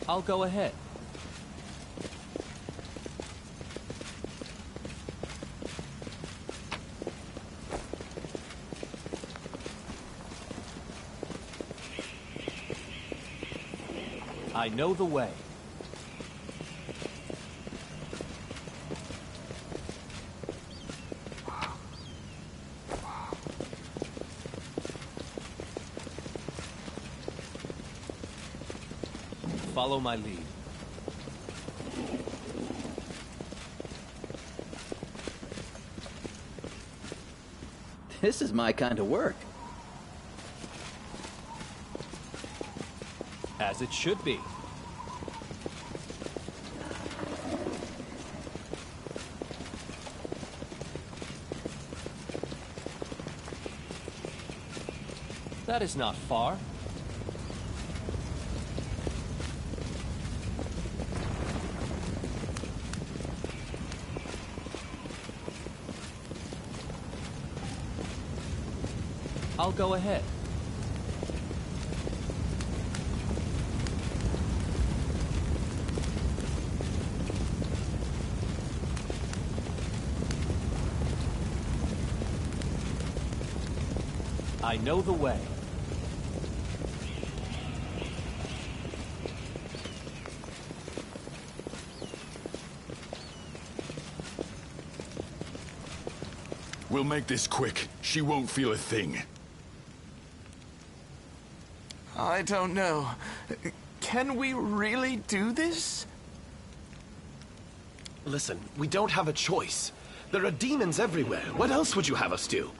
I'll go ahead. I know the way. Follow my lead. This is my kind of work. As it should be. That is not far. I'll go ahead. I know the way. We'll make this quick. She won't feel a thing. I don't know. Can we really do this? Listen, we don't have a choice. There are demons everywhere. What else would you have us do?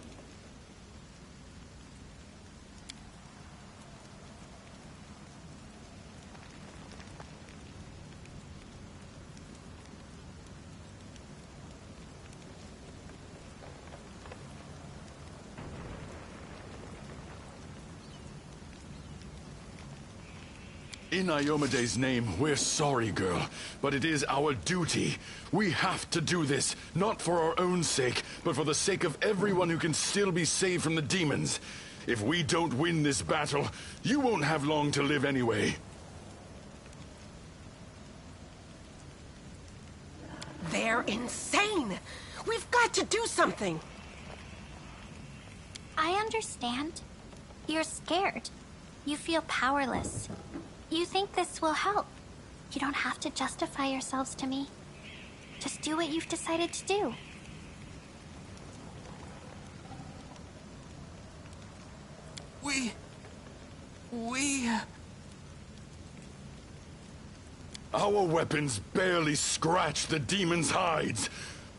In Iomede's name, we're sorry, girl, but it is our duty. We have to do this, not for our own sake, but for the sake of everyone who can still be saved from the demons. If we don't win this battle, you won't have long to live anyway. They're insane! We've got to do something! I understand. You're scared. You feel powerless. You think this will help. You don't have to justify yourselves to me. Just do what you've decided to do. Our weapons barely scratch the demons' hides.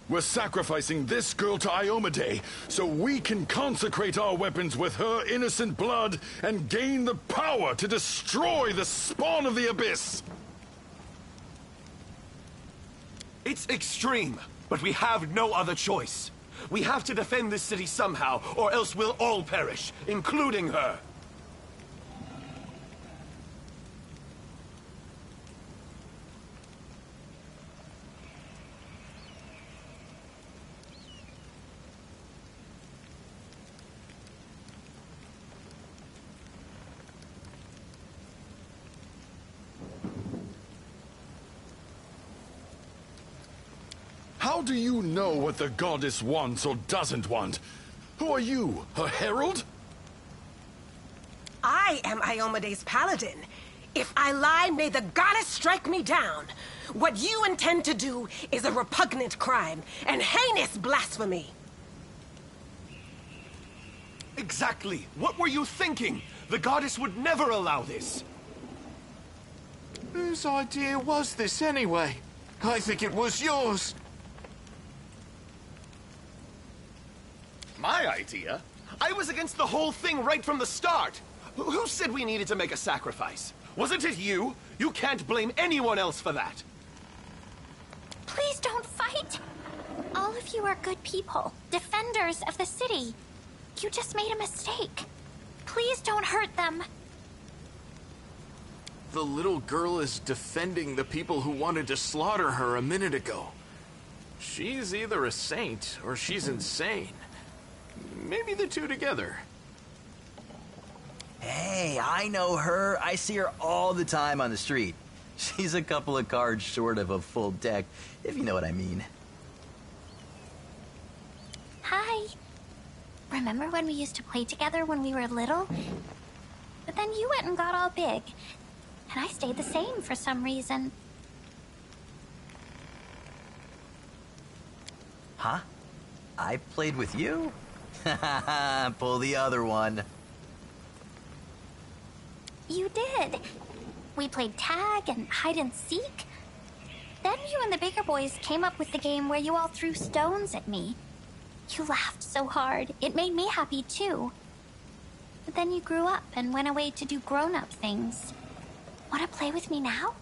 We're sacrificing this girl to Iomede so we can consecrate our weapons with her innocent blood and gain the power to destroy the spawn of the Abyss. It's extreme, but we have no other choice. We have to defend this city somehow, or else we'll all perish, including her. How do you know what the goddess wants or doesn't want? Who are you, her herald? I am Iomede's paladin. If I lie, may the goddess strike me down. What you intend to do is a repugnant crime, and heinous blasphemy. Exactly. What were you thinking? The goddess would never allow this. Whose idea was this anyway? I think it was yours. My idea? I was against the whole thing right from the start. Who said we needed to make a sacrifice? Wasn't it you? You can't blame anyone else for that. Please don't fight. All of you are good people, defenders of the city. You just made a mistake. Please don't hurt them. The little girl is defending the people who wanted to slaughter her a minute ago. She's either a saint or she's insane. Maybe the two together. Hey, I know her. I see her all the time on the street. She's a couple of cards short of a full deck, if you know what I mean. Hi. Remember when we used to play together when we were little? But then you went and got all big. And I stayed the same for some reason. Huh? I played with you? Pull the other one. You did. We played tag and hide and seek. Then you and the bigger boys came up with the game where you all threw stones at me. You laughed so hard, it made me happy too. But then you grew up and went away to do grown-up things. Want to play with me now?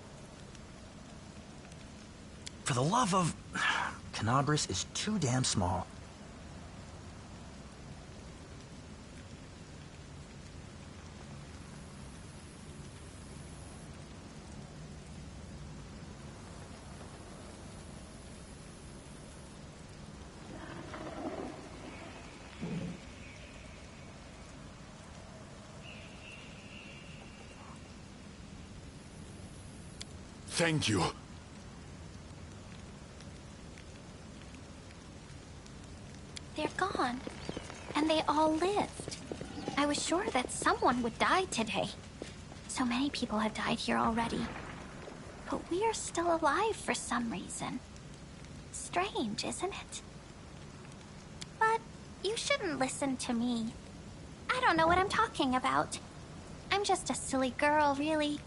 For the love of... Canabris is too damn small. Thank you. They're gone. And they all lived. I was sure that someone would die today. So many people have died here already. But we are still alive for some reason. Strange, isn't it? But you shouldn't listen to me. I don't know what I'm talking about. I'm just a silly girl, really.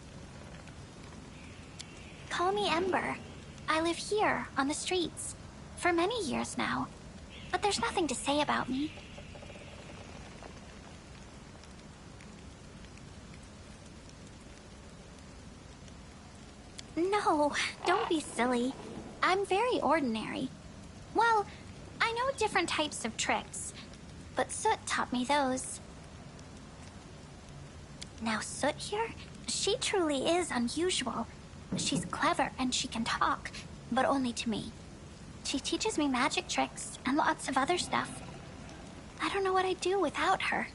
Call me Ember. I live here, on the streets, for many years now. But there's nothing to say about me. No, don't be silly. I'm very ordinary. Well, I know different types of tricks, but Soot taught me those. Now Soot here, she truly is unusual. She's clever and she can talk, but only to me. She teaches me magic tricks and lots of other stuff. I don't know what I'd do without her.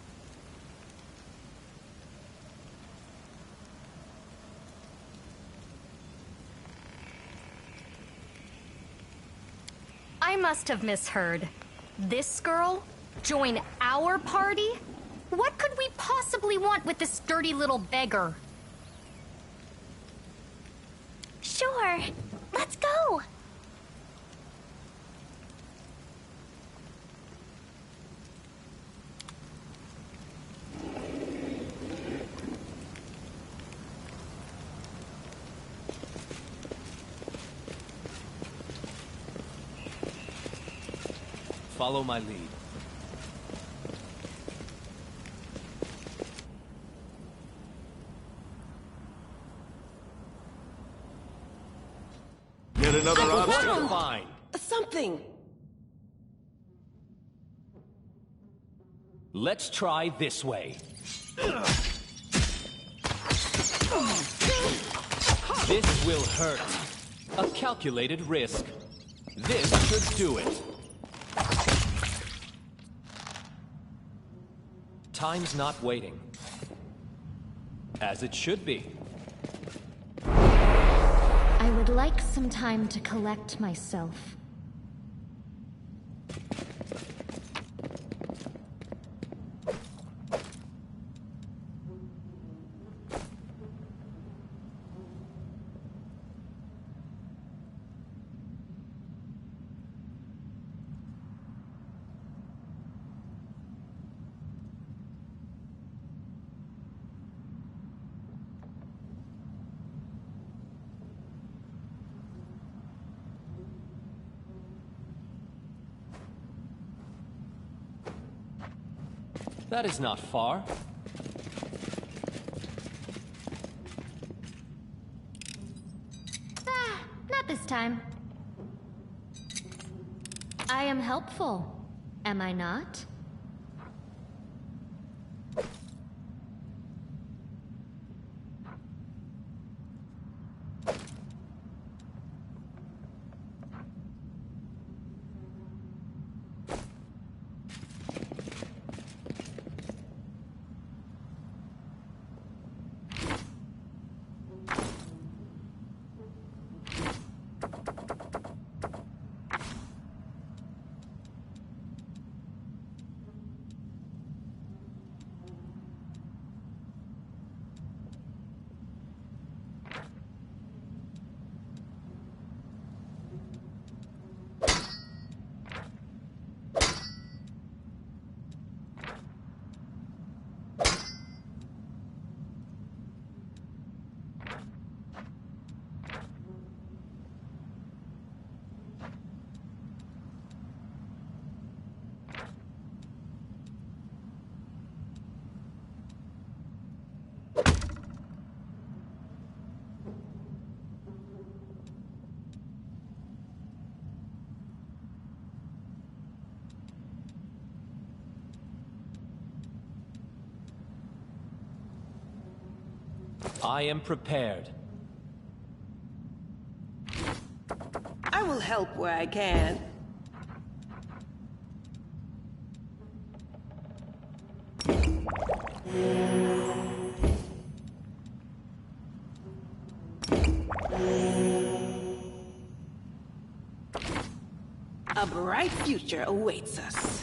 I must have misheard. This girl? Join our party? What could we possibly want with this dirty little beggar? Sure, let's go! Follow my lead. Yet another obstacle. Fine. Something. Let's try this way. This will hurt. A calculated risk. This should do it. Time's not waiting. As it should be. I would like some time to collect myself. That is not far. Not this time. I am helpful, am I not? I am prepared. I will help where I can. A bright future awaits us.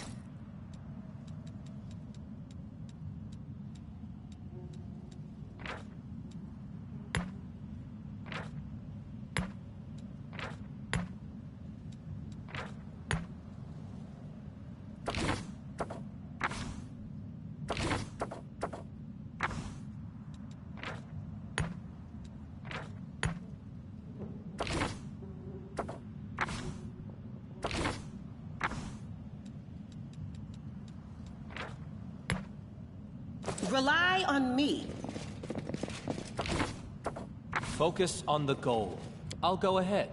Rely on me. Focus on the goal. I'll go ahead.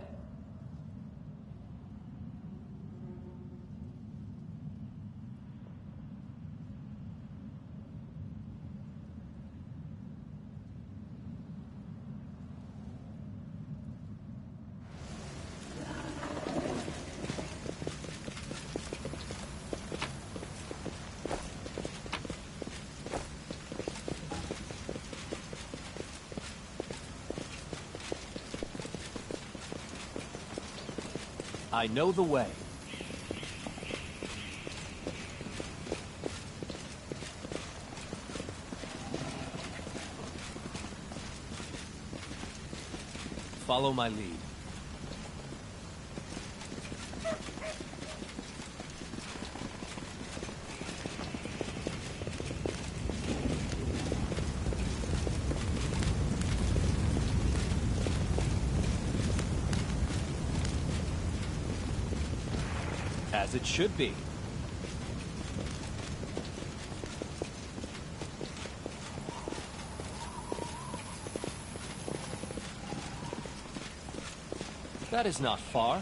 I know the way. Follow my lead. As it should be. That is not far.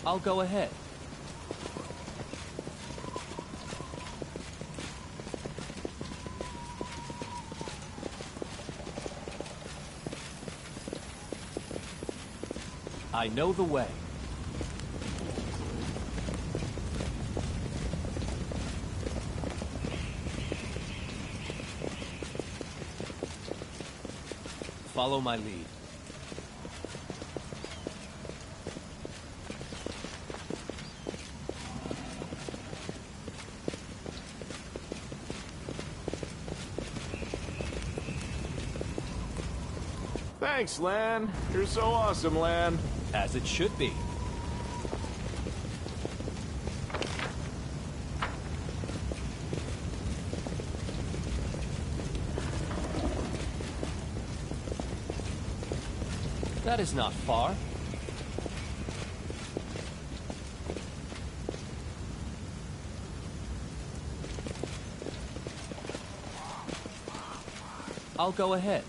I'll go ahead. I know the way. Follow my lead. Thanks, Lan. You're so awesome, Lan. As it should be. That is not far. I'll go ahead.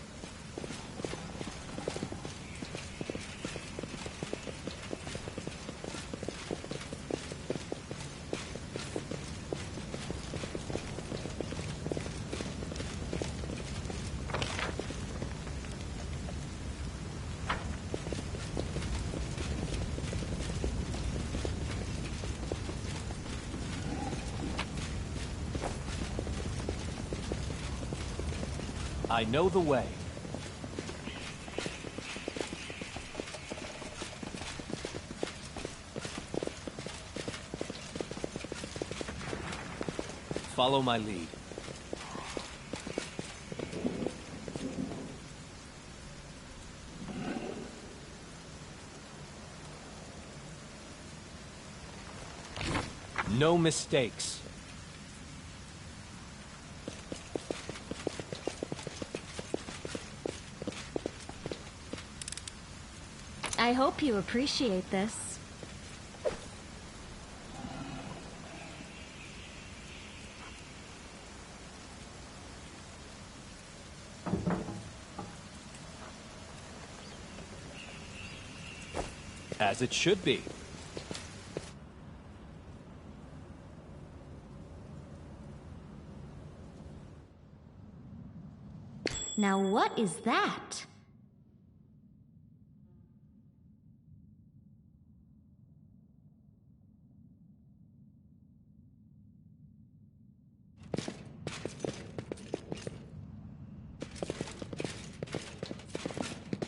I know the way. Follow my lead. No mistakes. I hope you appreciate this. As it should be. Now what is that?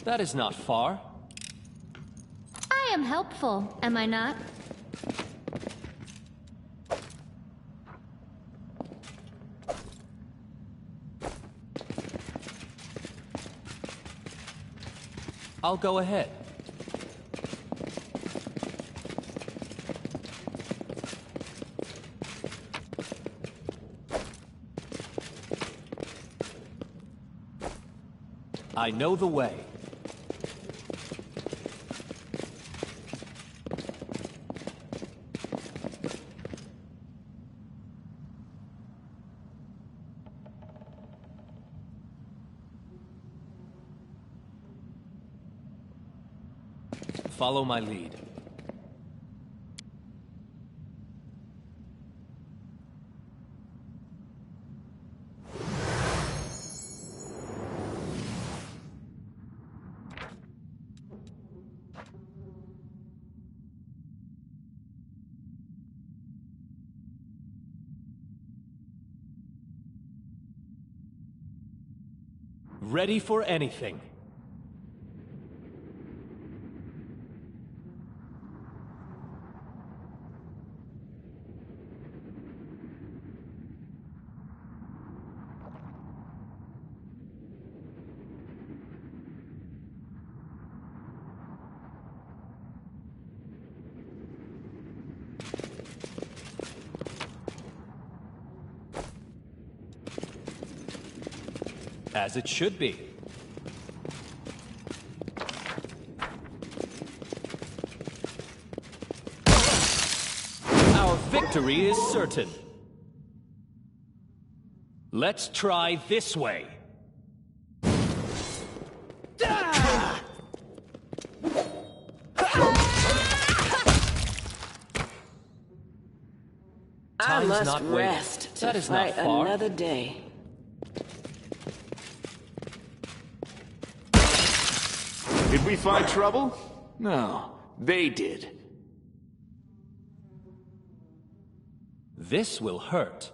That is not far. I am helpful, am I not? I'll go ahead. I know the way. Follow my lead. Ready for anything. As it should be. Our victory is certain. Let's try this way. I Time's must not waiting. rest to That is not fight far. another day. Did we find trouble? No, they did. This will hurt.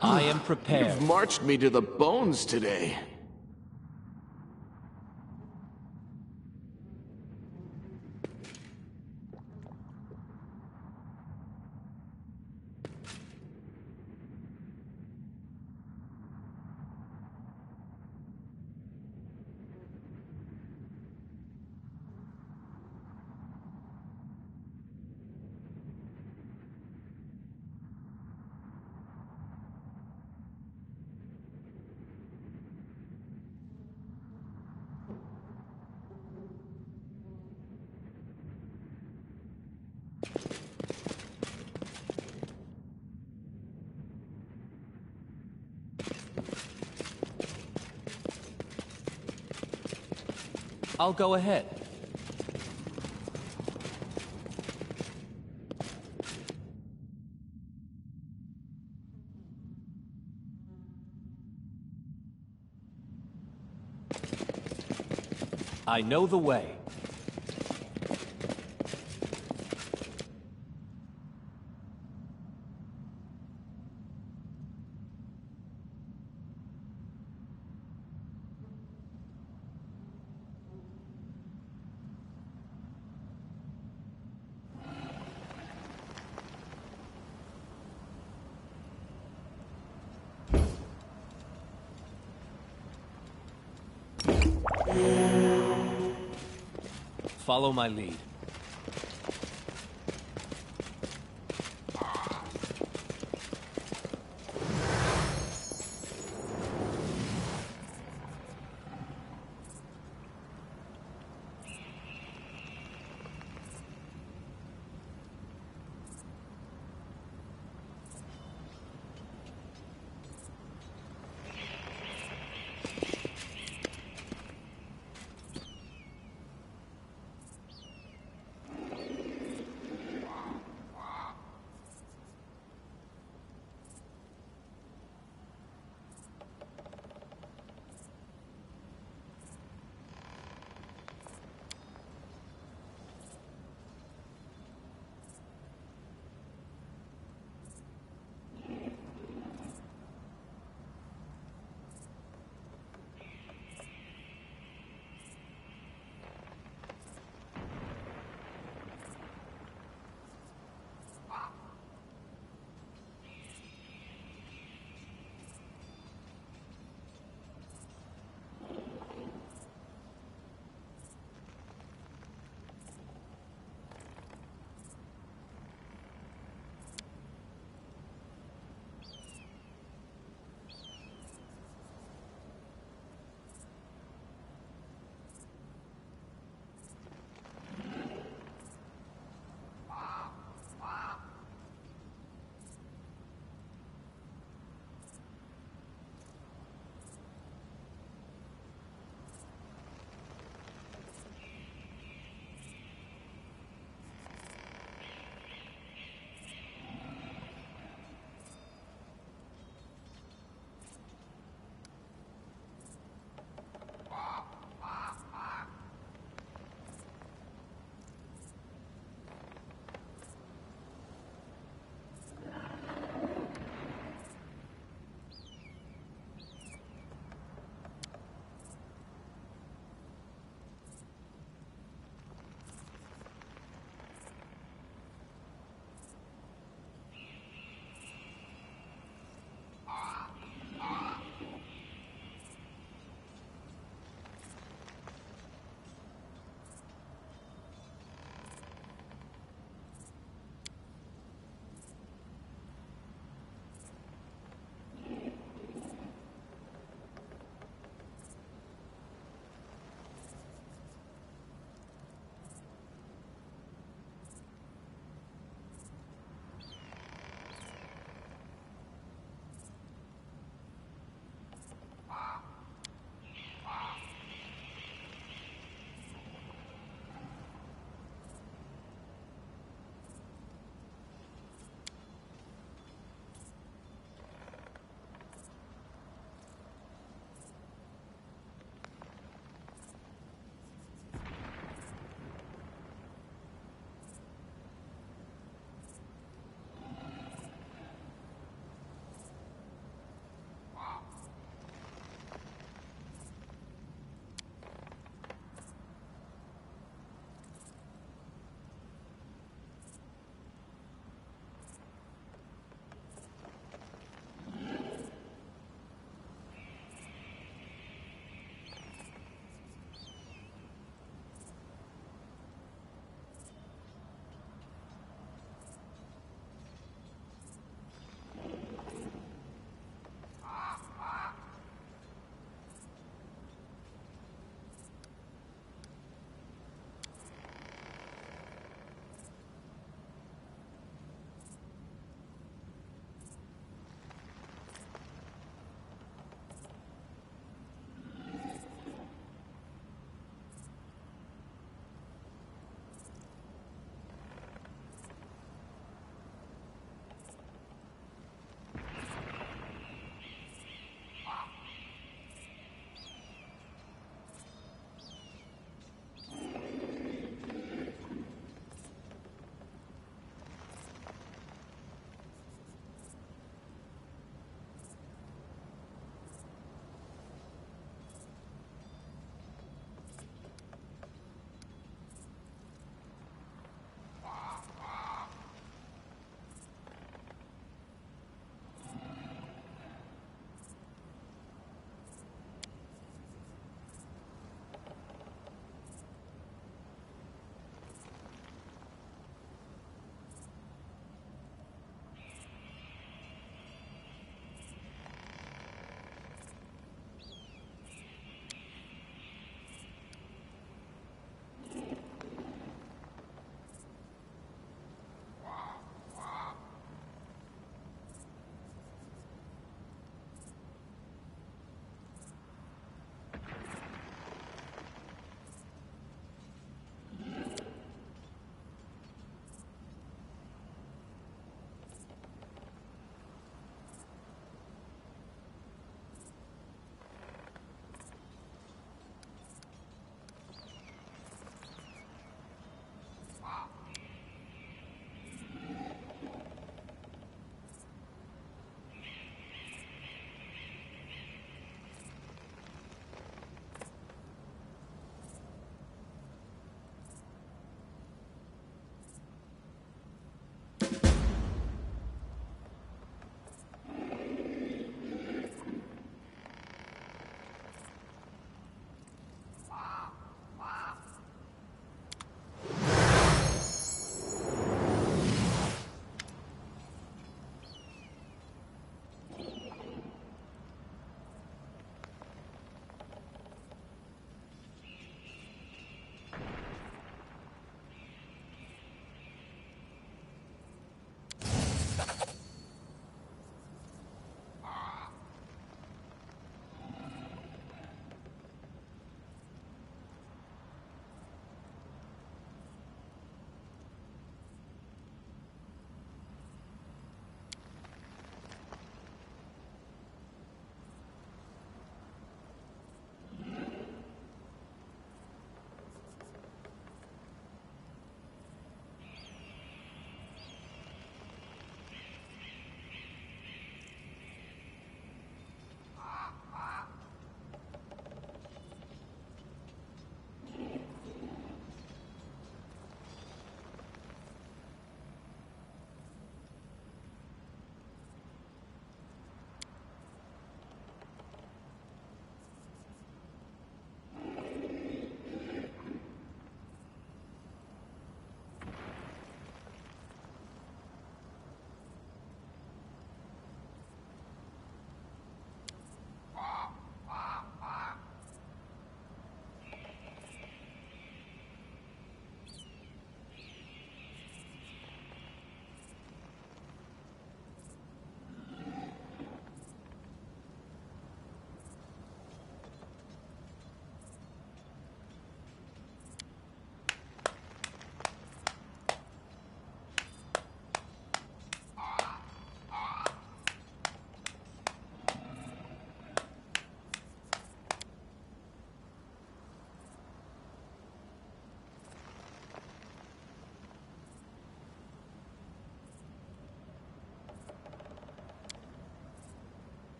I am prepared. You've marched me to the bones today. I'll go ahead. I know the way. Follow my lead.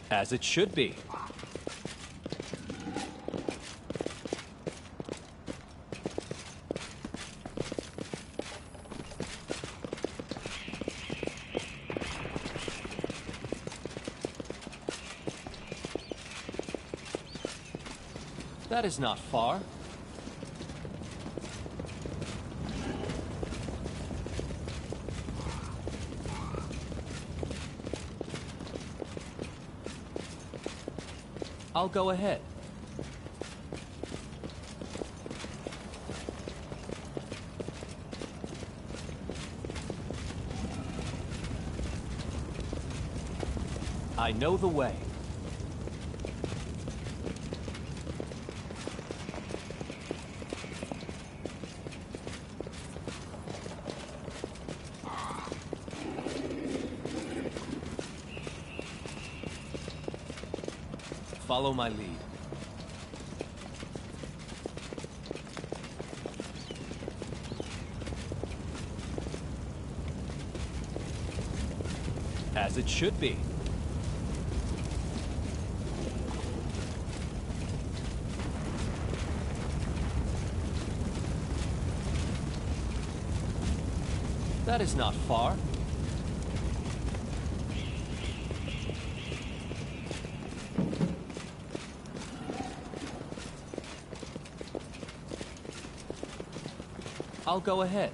As it should be. That is not far. I'll go ahead. I know the way. Follow my lead. As it should be. That is not far. I'll go ahead.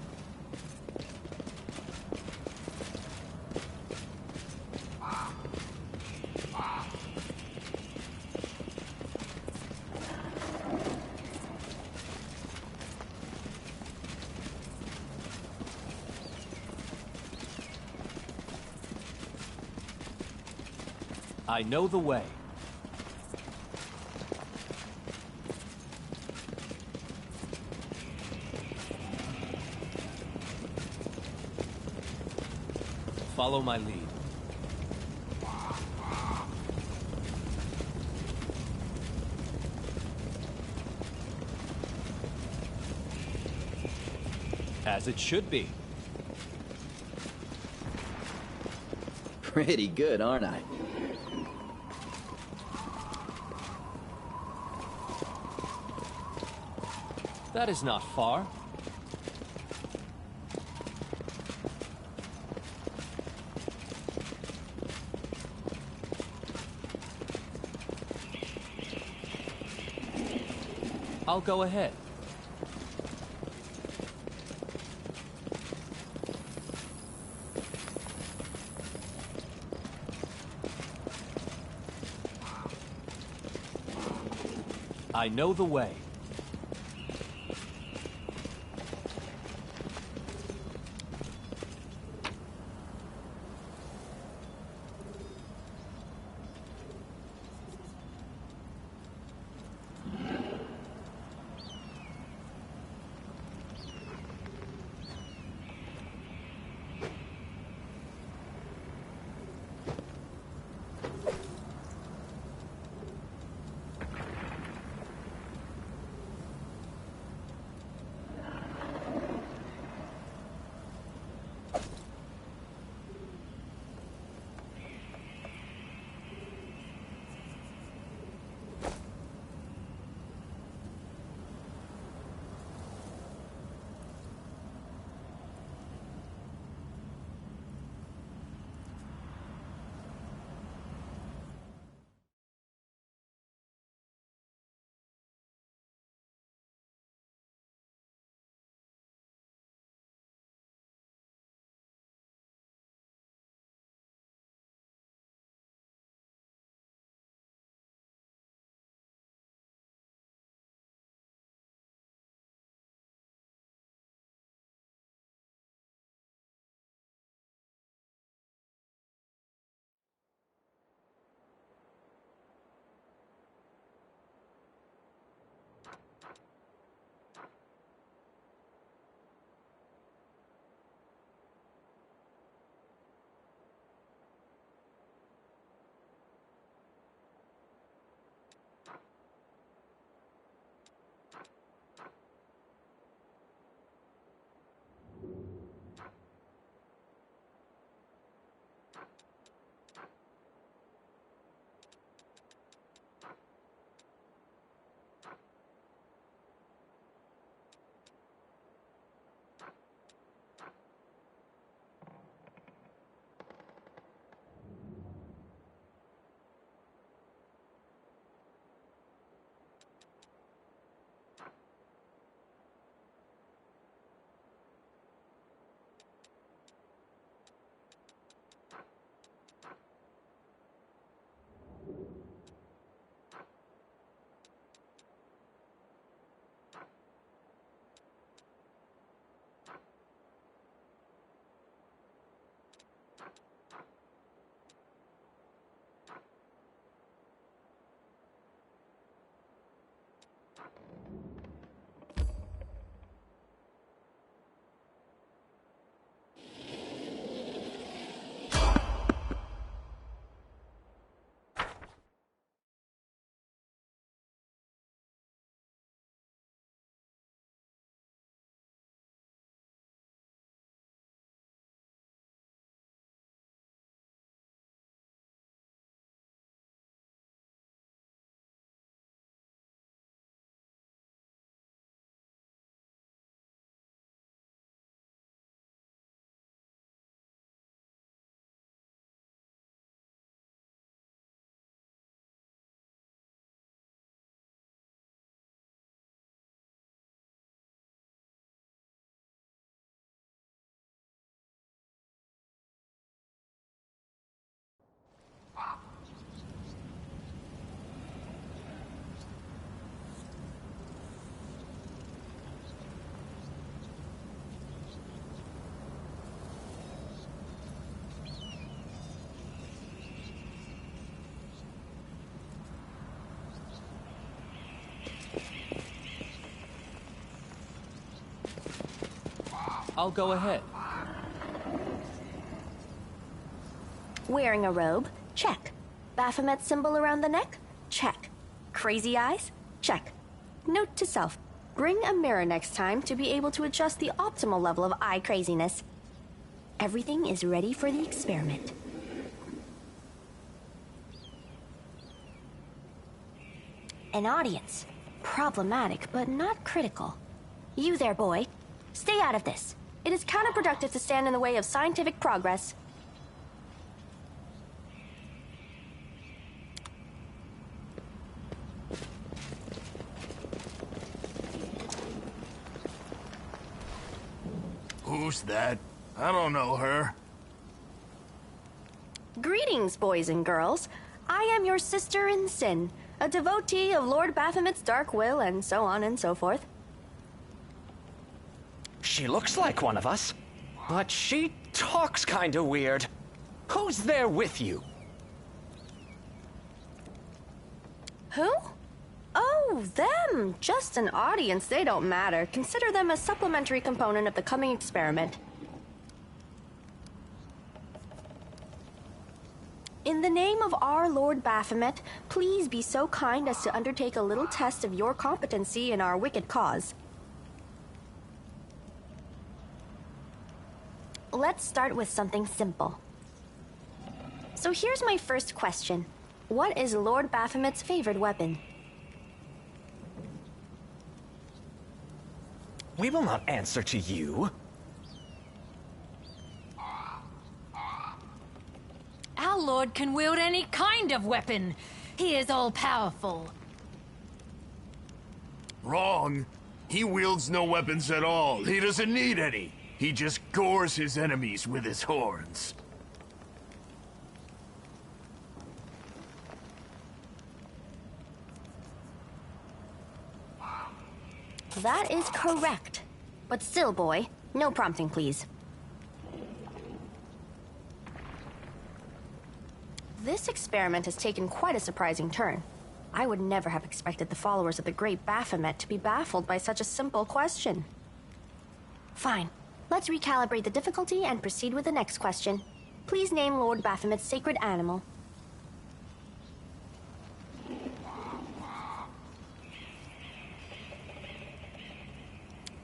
I know the way. Follow my lead. As it should be. Pretty good, aren't I? That is not far. I'll go ahead. I know the way. I'll go ahead. Wearing a robe? Check. Baphomet symbol around the neck? Check. Crazy eyes? Check. Note to self. Bring a mirror next time to be able to adjust the optimal level of eye craziness. Everything is ready for the experiment. An audience. Problematic, but not critical. You there, boy. Stay out of this. It is counterproductive to stand in the way of scientific progress. Who's that? I don't know her. Greetings, boys and girls. I am your sister in sin, a devotee of Lord Baphomet's dark will, and so on and so forth. She looks like one of us, but she talks kinda weird. Who's there with you? Who? Oh, them! Just an audience, they don't matter. Consider them a supplementary component of the coming experiment. In the name of our Lord Baphomet, please be so kind as to undertake a little test of your competency in our wicked cause. Let's start with something simple. So here's my first question. What is Lord Baphomet's favorite weapon? We will not answer to you. Our lord can wield any kind of weapon. He is all-powerful. Wrong. He wields no weapons at all. He doesn't need any. He just gores his enemies with his horns. That is correct. But still, boy, no prompting, please. This experiment has taken quite a surprising turn. I would never have expected the followers of the great Baphomet to be baffled by such a simple question. Fine. Let's recalibrate the difficulty and proceed with the next question. Please name Lord Baphomet's sacred animal.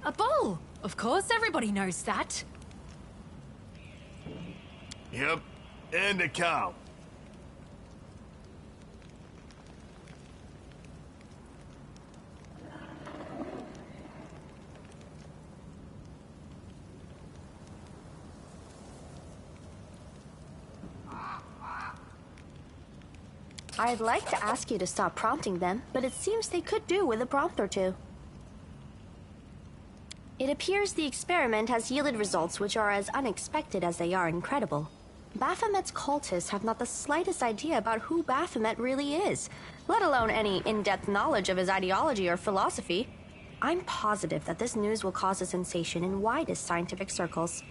A bull! Of course, everybody knows that. Yep, and a cow. I'd like to ask you to stop prompting them, but it seems they could do with a prompt or two. It appears the experiment has yielded results which are as unexpected as they are incredible. Baphomet's cultists have not the slightest idea about who Baphomet really is, let alone any in-depth knowledge of his ideology or philosophy. I'm positive that this news will cause a sensation in widest scientific circles.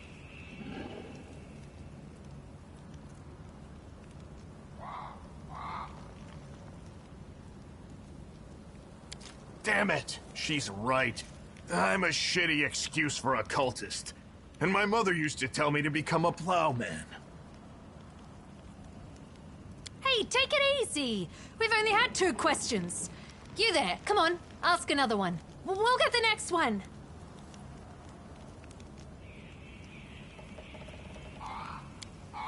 Damn it! She's right. I'm a shitty excuse for a cultist. And my mother used to tell me to become a plowman. Hey, take it easy. We've only had 2 questions. You there, come on, ask another one. We'll get the next one.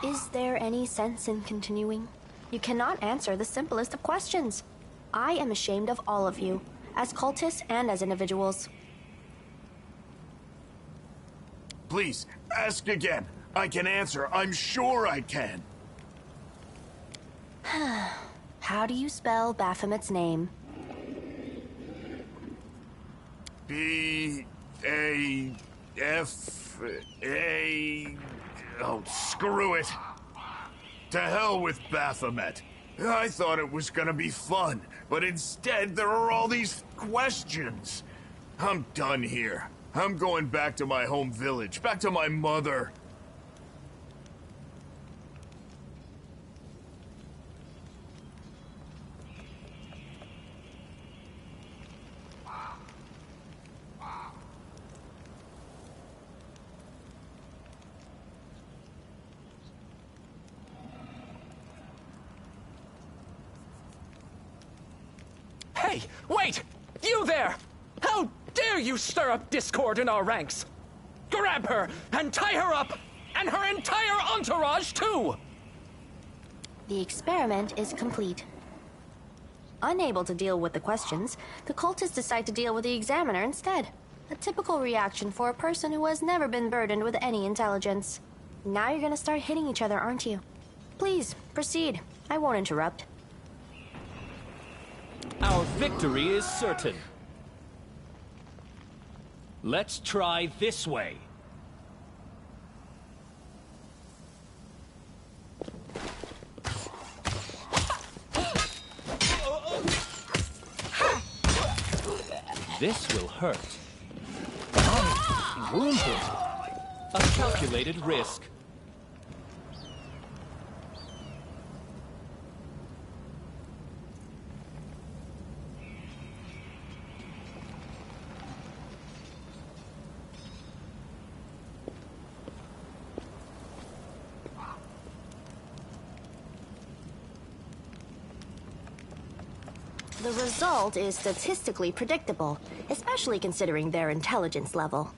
Is there any sense in continuing? You cannot answer the simplest of questions. I am ashamed of all of you, as cultists and as individuals. Please, ask again. I can answer. I'm sure I can. How do you spell Baphomet's name? B-A-F-A... Oh, screw it. To hell with Baphomet. I thought it was gonna be fun, but instead there are all these questions. I'm done here. I'm going back to my home village, back to my mother. Hey, wait! You there! How dare you stir up discord in our ranks? Grab her and tie her up, and her entire entourage too! The experiment is complete. Unable to deal with the questions, the cultists decide to deal with the examiner instead. A typical reaction for a person who has never been burdened with any intelligence. Now you're gonna start hitting each other, aren't you? Please, proceed. I won't interrupt. Our victory is certain. Let's try this way. This will hurt. I'm wounded. A calculated risk. The result is statistically predictable, especially considering their intelligence level.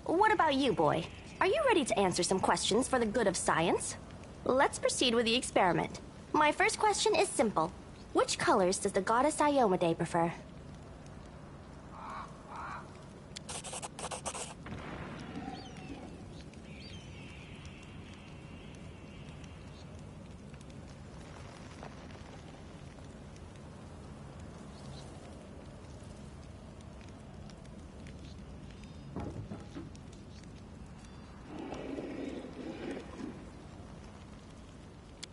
What about you, boy? Are you ready to answer some questions for the good of science? Let's proceed with the experiment. My first question is simple. Which colors does the goddess Iomade prefer?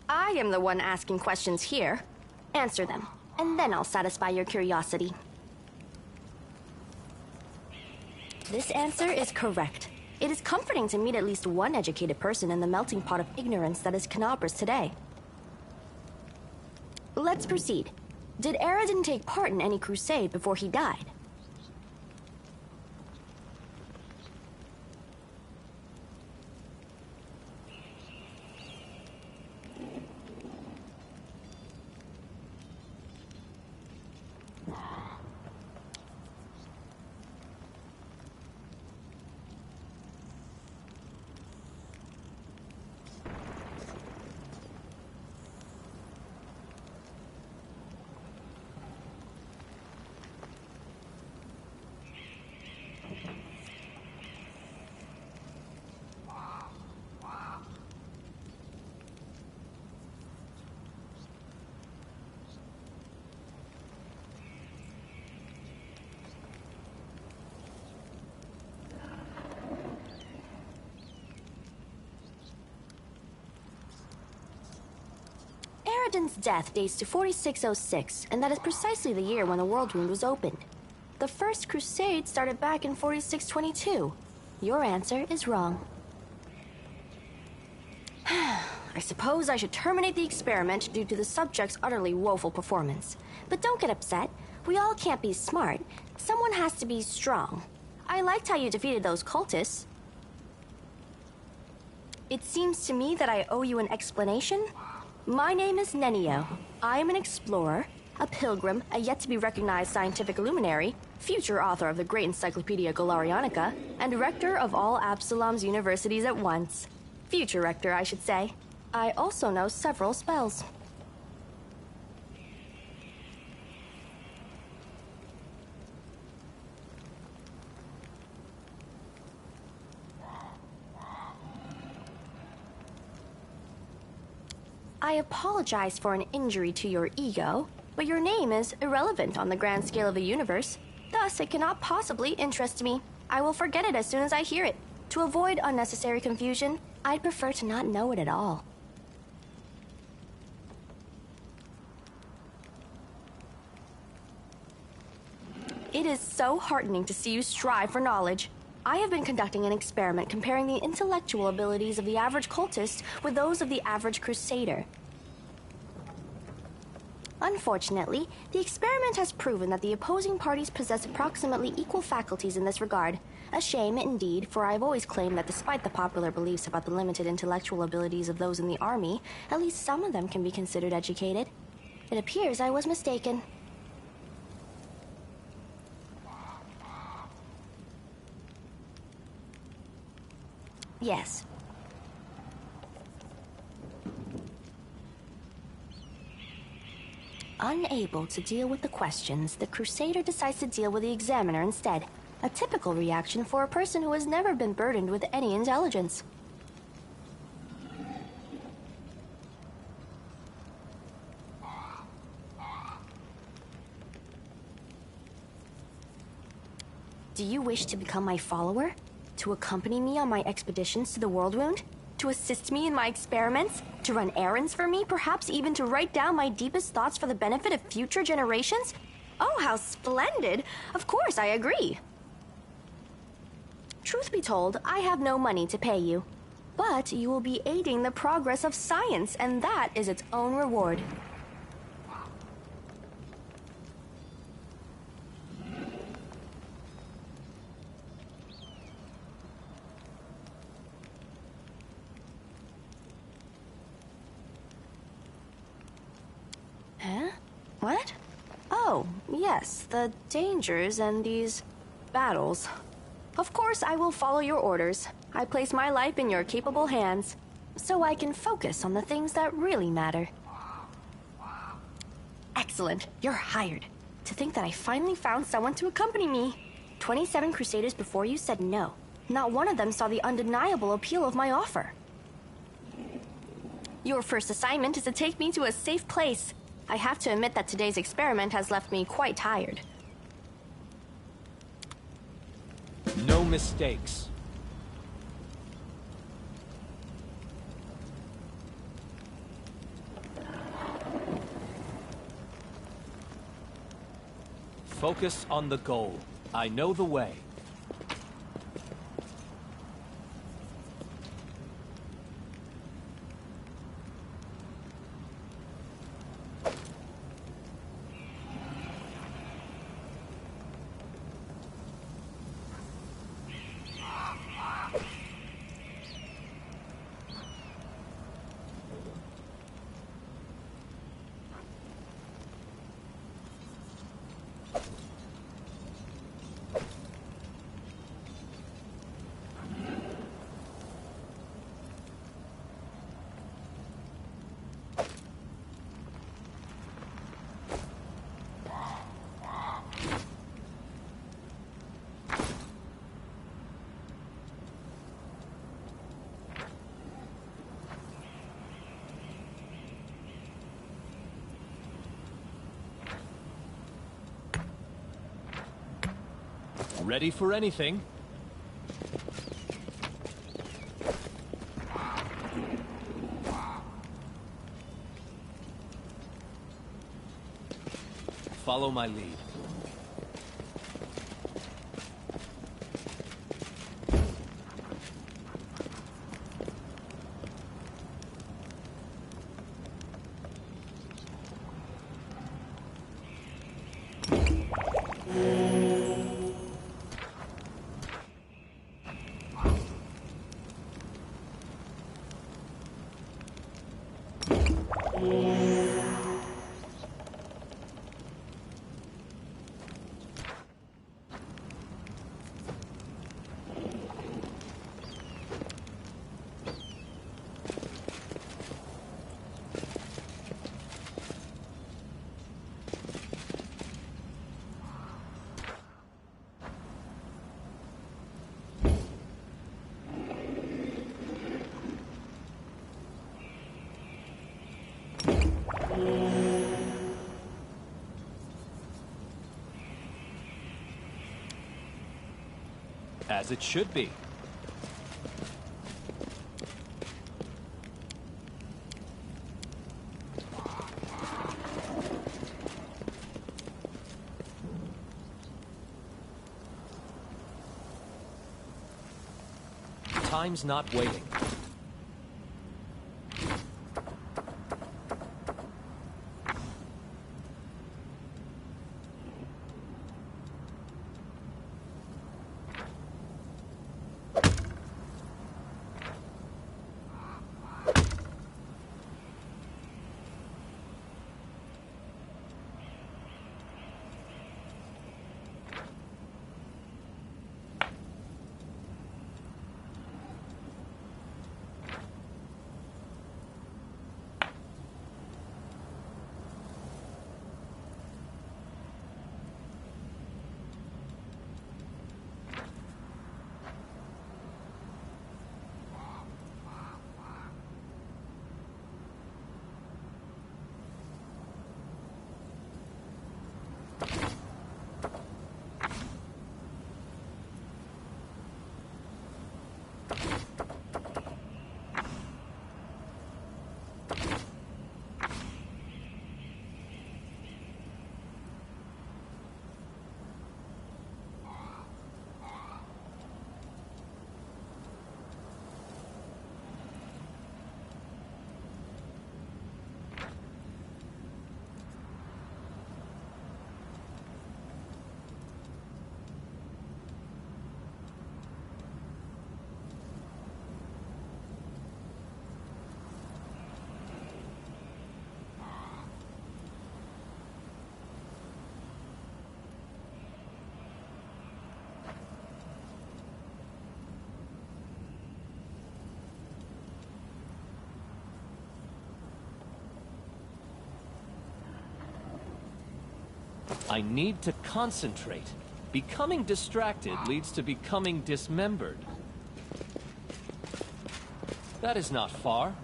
I am the one asking questions here. Answer them, and then I'll satisfy your curiosity. This answer is correct. It is comforting to meet at least one educated person in the melting pot of ignorance that is Canopus today. Let's proceed. Did Aradin take part in any crusade before he died? Aradin's death dates to 4606, and that is precisely the year when the World Wound was opened. The First Crusade started back in 4622. Your answer is wrong. I suppose I should terminate the experiment due to the subject's utterly woeful performance. But don't get upset. We all can't be smart. Someone has to be strong. I liked how you defeated those cultists. It seems to me that I owe you an explanation. My name is Nenio. I am an explorer, a pilgrim, a yet-to-be-recognized scientific luminary, future author of the great Encyclopedia Galarianica, and rector of all Absalom's universities at once. Future rector, I should say. I also know several spells. I apologize for an injury to your ego, but your name is irrelevant on the grand scale of the universe. Thus, it cannot possibly interest me. I will forget it as soon as I hear it. To avoid unnecessary confusion, I'd prefer to not know it at all. It is so heartening to see you strive for knowledge. I have been conducting an experiment comparing the intellectual abilities of the average cultist with those of the average crusader. Unfortunately, the experiment has proven that the opposing parties possess approximately equal faculties in this regard. A shame, indeed, for I have always claimed that despite the popular beliefs about the limited intellectual abilities of those in the army, at least some of them can be considered educated. It appears I was mistaken. Yes. Unable to deal with the questions, the Crusader decides to deal with the Examiner instead. A typical reaction for a person who has never been burdened with any intelligence. Do you wish to become my follower? To accompany me on my expeditions to the World Wound? To assist me in my experiments? To run errands for me? Perhaps even to write down my deepest thoughts for the benefit of future generations? Oh, how splendid! Of course, I agree. Truth be told, I have no money to pay you. But you will be aiding the progress of science, and that is its own reward. Huh? What? Oh, yes, the dangers and these battles. Of course, I will follow your orders. I place my life in your capable hands, so I can focus on the things that really matter. Excellent, you're hired. To think that I finally found someone to accompany me. 27 Crusaders before you said no. Not one of them saw the undeniable appeal of my offer. Your first assignment is to take me to a safe place. I have to admit that today's experiment has left me quite tired. No mistakes. Focus on the goal. I know the way. Ready for anything? Follow my lead. As it should be. Time's not waiting. I need to concentrate. Becoming distracted leads to becoming dismembered. That is not far.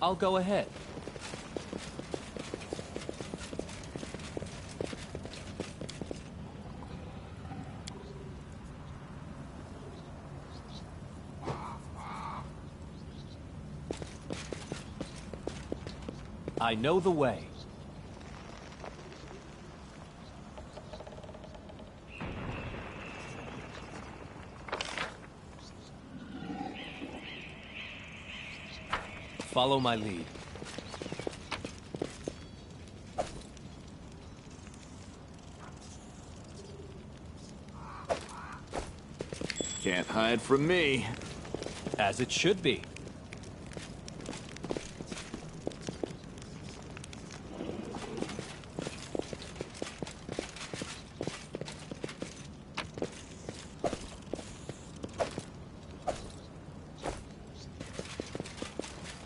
I'll go ahead. I know the way. Follow my lead. Can't hide from me. As it should be.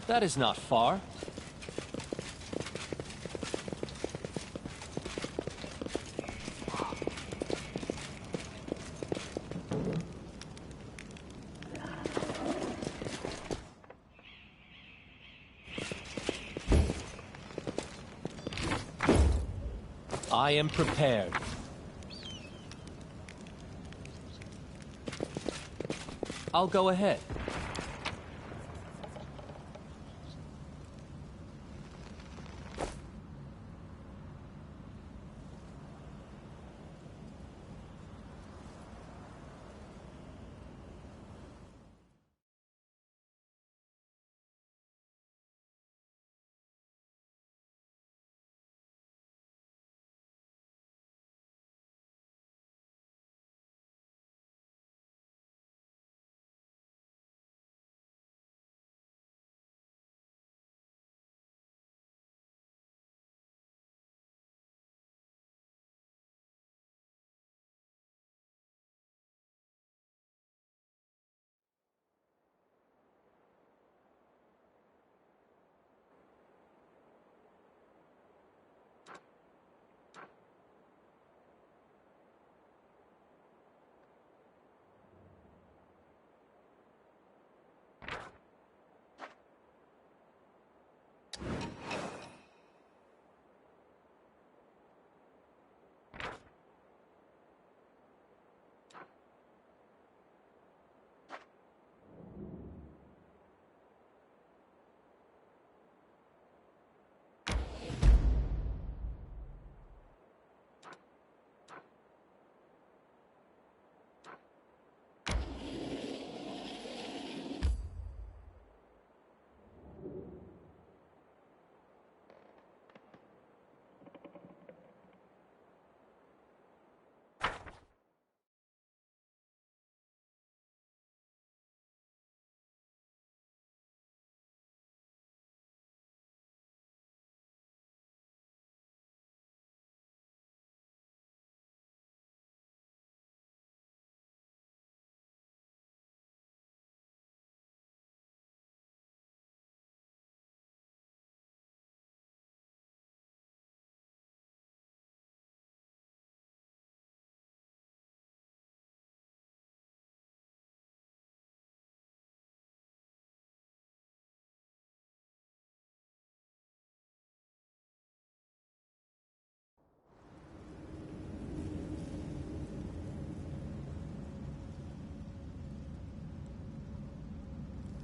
That is not far. I am prepared. I'll go ahead.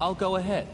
I'll go ahead.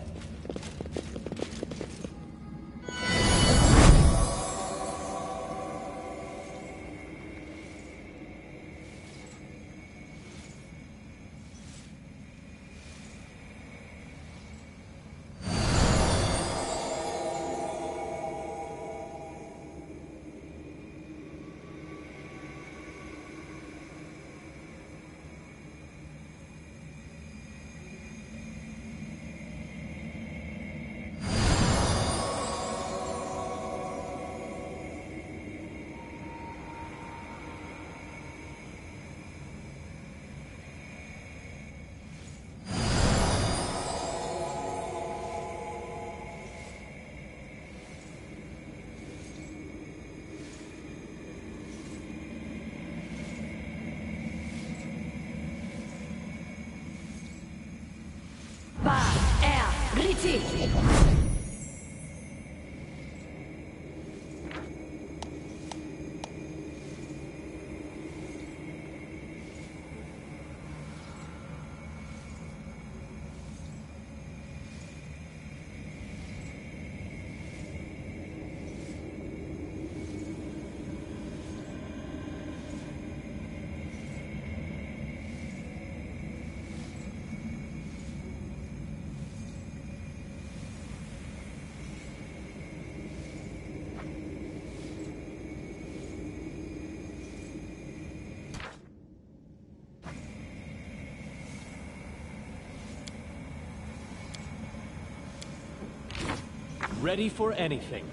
Mighty! Ready for anything.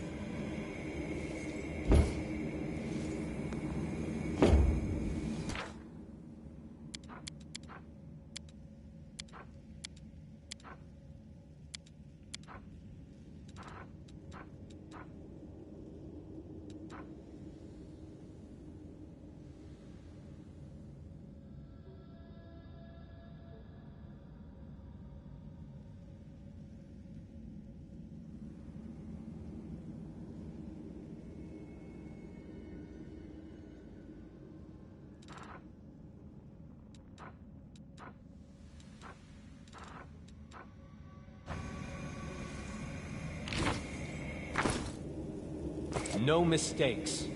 No mistakes.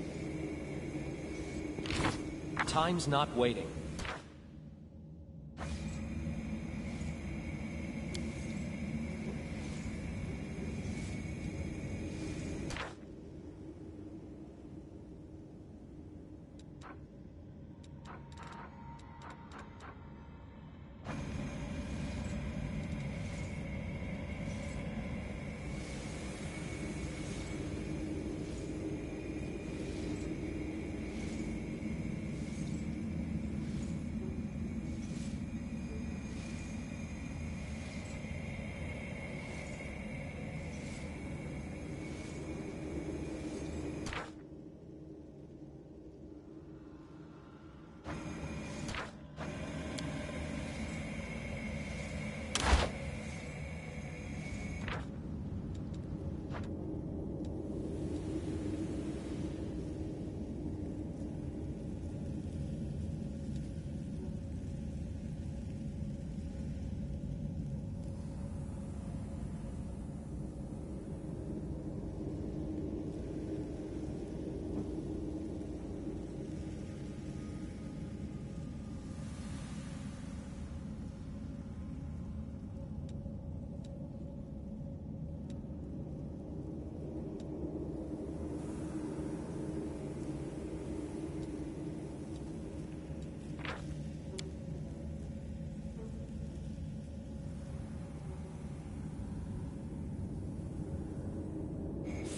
Time's not waiting.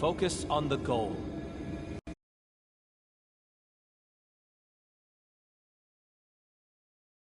Focus on the goal.